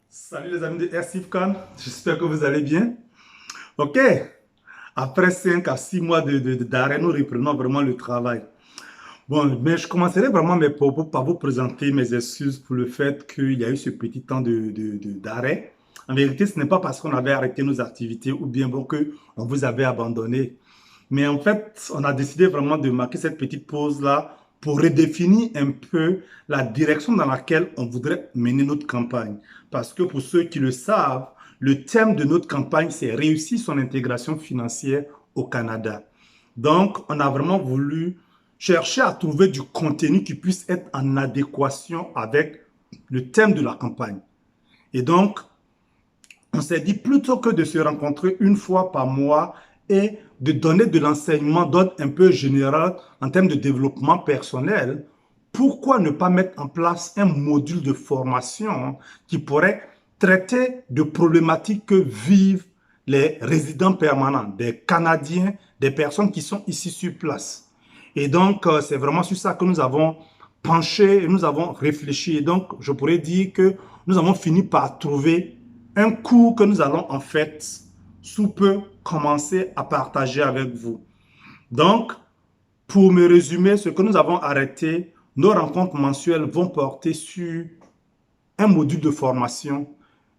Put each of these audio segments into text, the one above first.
Salut les amis de Aircifcan, j'espère que vous allez bien. Ok, après 5 à 6 mois d'arrêt, nous reprenons vraiment le travail. Bon, mais je commencerai vraiment mes propos par vous présenter mes excuses pour le fait qu'il y a eu ce petit temps d'arrêt. En vérité, ce n'est pas parce qu'on avait arrêté nos activités ou bien bon, que on vous avait abandonné. Mais en fait, on a décidé vraiment de marquer cette petite pause-là pour redéfinir un peu la direction dans laquelle on voudrait mener notre campagne. Parce que pour ceux qui le savent, le thème de notre campagne, c'est réussir son intégration financière au Canada. Donc, on a vraiment voulu chercher à trouver du contenu qui puisse être en adéquation avec le thème de la campagne. Et donc, on s'est dit plutôt que de se rencontrer une fois par mois et de donner de l'enseignement d'ordre un peu général en termes de développement personnel, pourquoi ne pas mettre en place un module de formation qui pourrait traiter de problématiques que vivent les résidents permanents, des Canadiens, des personnes qui sont ici sur place. Et donc, c'est vraiment sur ça que nous avons penché et nous avons réfléchi. Et donc, je pourrais dire que nous avons fini par trouver un cours que nous allons en fait sous peu commencer à partager avec vous. Donc, pour me résumer, ce que nous avons arrêté, nos rencontres mensuelles vont porter sur un module de formation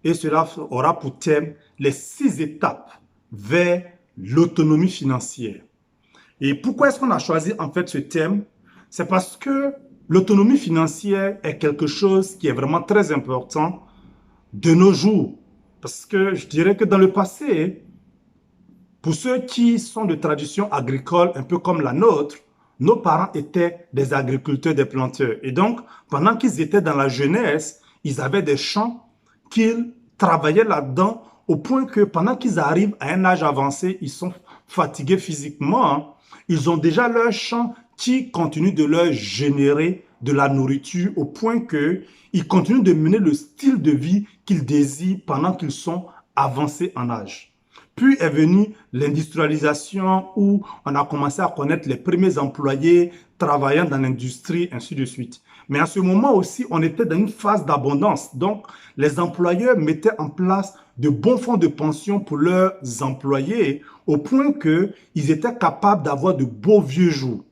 et cela aura pour thème les 6 étapes vers l'autonomie financière. Et pourquoi est-ce qu'on a choisi en fait ce thème? C'est parce que l'autonomie financière est quelque chose qui est vraiment très important de nos jours. Parce que je dirais que dans le passé, pour ceux qui sont de tradition agricole, un peu comme la nôtre, nos parents étaient des agriculteurs, des planteurs. Et donc, pendant qu'ils étaient dans la jeunesse, ils avaient des champs qu'ils travaillaient là-dedans au point que pendant qu'ils arrivent à un âge avancé, ils sont fatigués physiquement. Hein. Ils ont déjà leur champ qui continue de leur générer de la nourriture au point que ils continuent de mener le style de vie qu'ils désirent pendant qu'ils sont avancés en âge. Puis est venue l'industrialisation où on a commencé à connaître les premiers employés travaillant dans l'industrie, ainsi de suite. Mais à ce moment aussi, on était dans une phase d'abondance. Donc, les employeurs mettaient en place de bons fonds de pension pour leurs employés au point qu'ils étaient capables d'avoir de beaux vieux jours.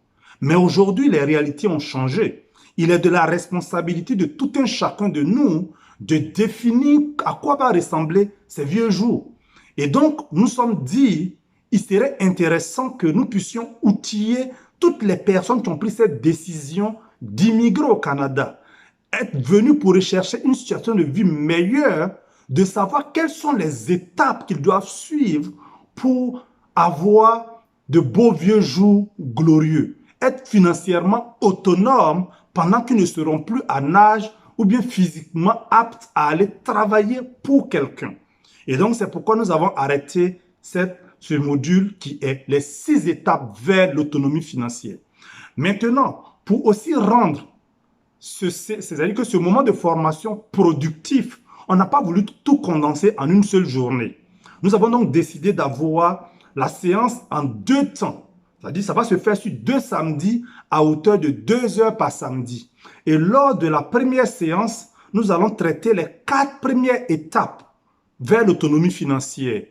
Mais aujourd'hui, les réalités ont changé. Il est de la responsabilité de tout un chacun de nous de définir à quoi va ressembler ces vieux jours. Et donc, nous sommes dit, il serait intéressant que nous puissions outiller toutes les personnes qui ont pris cette décision d'immigrer au Canada, être venus pour rechercher une situation de vie meilleure, de savoir quelles sont les étapes qu'ils doivent suivre pour avoir de beaux vieux jours glorieux, être financièrement autonomes pendant qu'ils ne seront plus en âge ou bien physiquement aptes à aller travailler pour quelqu'un. Et donc, c'est pourquoi nous avons arrêté ce module qui est les 6 étapes vers l'autonomie financière. Maintenant, pour aussi rendre c'est-à-dire que ce moment de formation productif, on n'a pas voulu tout condenser en une seule journée. Nous avons donc décidé d'avoir la séance en 2 temps. C'est-à-dire que ça va se faire sur 2 samedis à hauteur de 2 heures par samedi. Et lors de la première séance, nous allons traiter les 4 premières étapes vers l'autonomie financière.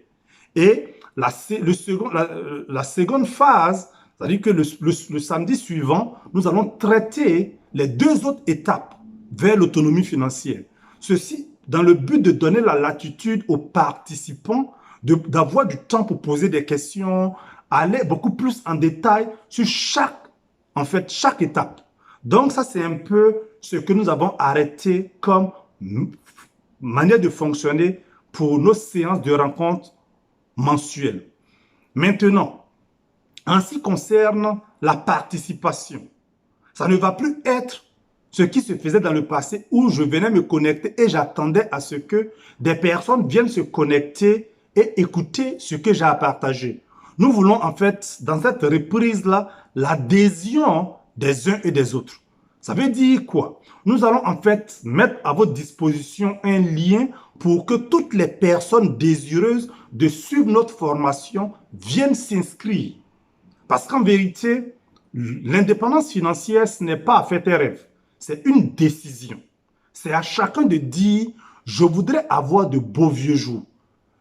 Et la seconde phase, c'est-à-dire que le samedi suivant, nous allons traiter les 2 autres étapes vers l'autonomie financière. Ceci dans le but de donner la latitude aux participants d'avoir du temps pour poser des questions, aller beaucoup plus en détail sur chaque étape. Donc ça, c'est un peu ce que nous avons arrêté comme manière de fonctionner pour nos séances de rencontres mensuelles. Maintenant, en ce qui concerne la participation, ça ne va plus être ce qui se faisait dans le passé où je venais me connecter et j'attendais à ce que des personnes viennent se connecter et écouter ce que j'ai à partager. Nous voulons en fait, dans cette reprise-là, l'adhésion des uns et des autres. Ça veut dire quoi? Nous allons en fait mettre à votre disposition un lien pour que toutes les personnes désireuses de suivre notre formation viennent s'inscrire. Parce qu'en vérité, l'indépendance financière, ce n'est pas à faire tes rêves. C'est une décision. C'est à chacun de dire, Je voudrais avoir de beaux vieux jours.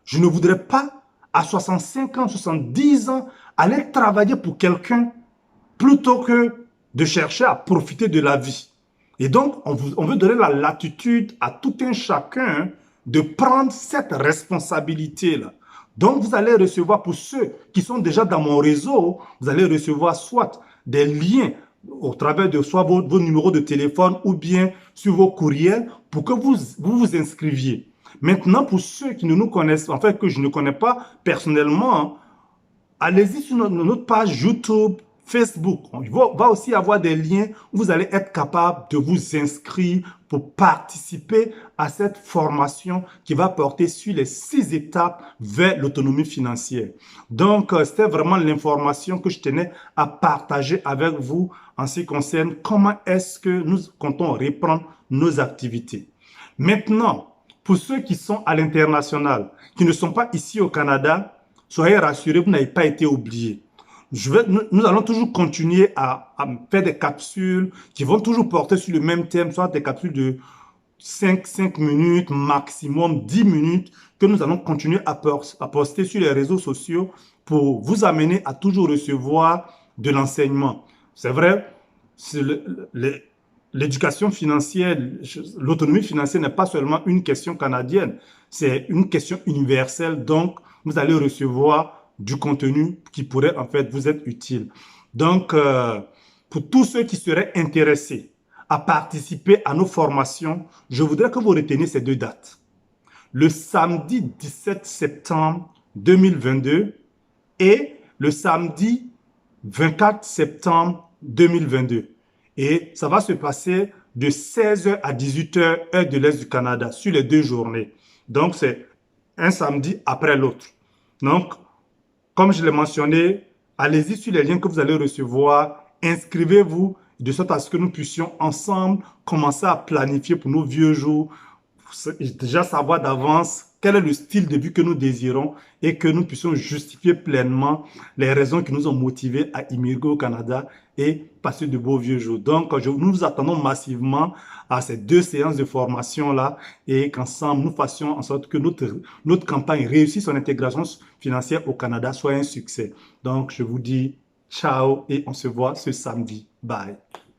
Je ne voudrais pas, à 65 ans, 70 ans, aller travailler pour quelqu'un plutôt que de chercher à profiter de la vie. Et donc, on veut donner la latitude à tout un chacun de prendre cette responsabilité-là. Donc, vous allez recevoir, pour ceux qui sont déjà dans mon réseau, vous allez recevoir soit des liens au travers de soit vos numéros de téléphone ou bien sur vos courriels pour que vous inscriviez. Maintenant, pour ceux qui ne nous connaissent, en fait, que je ne connais pas personnellement, allez-y sur notre page YouTube, Facebook. Il va aussi avoir des liens où vous allez être capable de vous inscrire pour participer à cette formation qui va porter sur les 6 étapes vers l'autonomie financière. Donc, c'était vraiment l'information que je tenais à partager avec vous en ce qui concerne comment est-ce que nous comptons reprendre nos activités. Maintenant, pour ceux qui sont à l'international, qui ne sont pas ici au Canada, soyez rassurés, vous n'avez pas été oubliés. Nous allons toujours continuer à faire des capsules qui vont toujours porter sur le même thème, soit des capsules de 5 minutes, maximum 10 minutes, que nous allons continuer à poster sur les réseaux sociaux pour vous amener à toujours recevoir de l'enseignement. C'est vrai, l'éducation financière, l'autonomie financière n'est pas seulement une question canadienne, c'est une question universelle. Donc, vous allez recevoir du contenu qui pourrait en fait vous être utile. Donc, pour tous ceux qui seraient intéressés à participer à nos formations, je voudrais que vous reteniez ces 2 dates. Le samedi 17 septembre 2022 et le samedi 24 septembre 2022. Et ça va se passer de 16h à 18h, heure de l'Est du Canada, sur les 2 journées. Donc, c'est un samedi après l'autre. Donc, comme je l'ai mentionné, allez-y sur les liens que vous allez recevoir, inscrivez-vous de sorte à ce que nous puissions ensemble commencer à planifier pour nos vieux jours, déjà savoir d'avance quel est le style de vie que nous désirons et que nous puissions justifier pleinement les raisons qui nous ont motivés à immigrer au Canada et passer de beaux vieux jours. Donc, nous vous attendons massivement à ces 2 séances de formation-là et qu'ensemble, nous fassions en sorte que notre campagne réussisse son intégration financière au Canada soit un succès. Donc, je vous dis ciao et on se voit ce samedi. Bye.